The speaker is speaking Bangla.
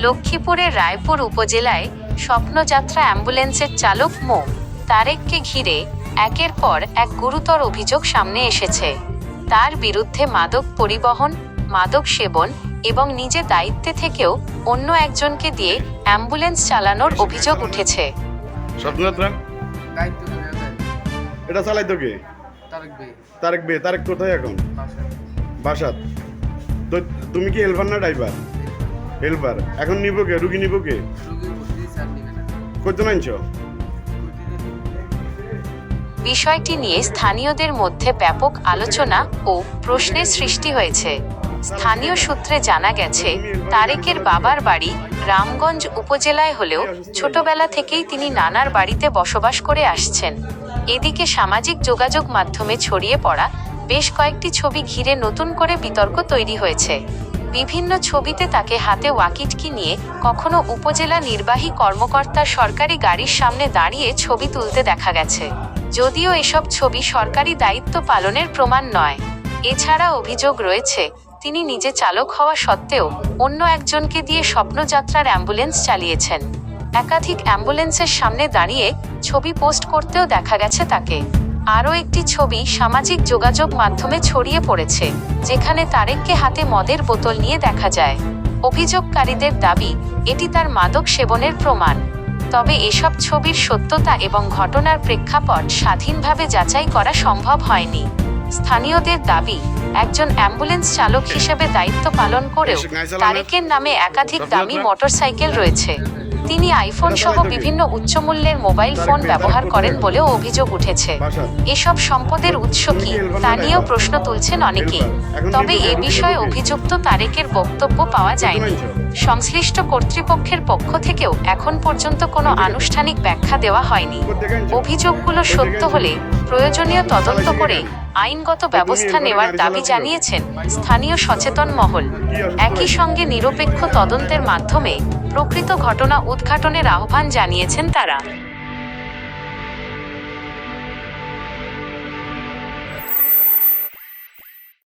লক্ষ্মীপুরের রায়পুর উপজেলায় স্বপ্নযাত্রা অ্যাম্বুলেন্সের চালক মো. তারেককে ঘিরে একের পর এক গুরুতর অভিযোগ সামনে এসেছে। তার বিরুদ্ধে মাদক পরিবহন, মাদক সেবন এবং নিজে দায়িত্বে থেকেও অন্য একজনকে দিয়ে অ্যাম্বুলেন্স চালানোর অভিযোগ উঠেছে। স্বপ্নযাত্রা এটা চালাইতো কে? তারেক কোথায় এখন? বাসাত। তো তুমি কি হেল্পার না ড্রাইভার? হেল্পার। এখন নিব কে? রুগী নিব কে? কত নাইছ? বিষয়টি নিয়ে স্থানীয়দের মধ্যে ব্যাপক আলোচনা ও প্রশ্নের সৃষ্টি হয়েছে। স্থানীয় সূত্রে জানা গেছে, তারেকের বাবার বাড়ি রামগঞ্জ উপজেলায় হলেও ছোটবেলা থেকেই তিনি নানার বাড়িতে বসবাস করে আসছেন। এদিকে সামাজিক যোগাযোগ মাধ্যমে ছড়িয়ে পড়া বেশ কয়েকটি ছবি ঘিরে নতুন করে বিতর্ক তৈরি হয়েছে। বিভিন্ন ছবিতে তাকে হাতে ওয়াকিটকি নিয়ে কখনো উপজেলা নির্বাহী কর্মকর্তার সরকারি গাড়ির সামনে দাঁড়িয়ে ছবি তুলতে দেখা গেছে। যদিও এসব ছবি সরকারি দায়িত্ব পালনের প্রমাণ নয়। এছাড়া অভিযোগ রয়েছে, তিনি নিজে চালক হওয়া সত্ত্বেও অন্য একজনকে দিয়ে স্বপ্নযাত্রার অ্যাম্বুলেন্স চালিয়েছেন। একাধিক অ্যাম্বুলেন্সের সামনে দাঁড়িয়ে ছবি পোস্ট করতেও দেখা গেছে তাকে। আরও একটি ছবি সামাজিক যোগাযোগ মাধ্যমে ছড়িয়ে পড়েছে, যেখানে তারেককে হাতে মদের বোতল নিয়ে দেখা যায়। অভিযোগকারীদের দাবি, এটি তার মাদক সেবনের প্রমাণ। তবে এসব ছবির সত্যতা এবং ঘটনার প্রেক্ষাপট স্বাধীনভাবে যাচাই করা সম্ভব হয়নি। স্থানীয়দের দাবি, একজন অ্যাম্বুলেন্স চালক হিসেবে দায়িত্ব পালন করেও তারেকের নামে একাধিক দামি মোটরসাইকেল রয়েছে। তিনি আইফোন সহ বিভিন্ন উচ্চমূল্যের মোবাইল ফোন ব্যবহার করেন বলেও অভিযোগ উঠেছে। এসব সম্পদের উৎস কি তা নিয়েও প্রশ্ন তুলছেন অনেকেই। তবে এ বিষয়ে অভিযুক্ত তারেকের বক্তব্য পাওয়া যায়নি। সংশ্লিষ্ট কর্তৃপক্ষের পক্ষ থেকেও এখন পর্যন্ত কোনো আনুষ্ঠানিক ব্যাখ্যা দেওয়া হয়নি। অভিযোগগুলো সত্য হলে প্রয়োজনীয় তদন্ত করে আইনগত ব্যবস্থা নেওয়ার দাবি জানিয়েছেন স্থানীয় সচেতন মহল। একই সঙ্গে নিরপেক্ষ তদন্তের মাধ্যমে প্রকৃত ঘটনা উদ্ঘাটনের আহ্বান জানিয়েছেন তারা।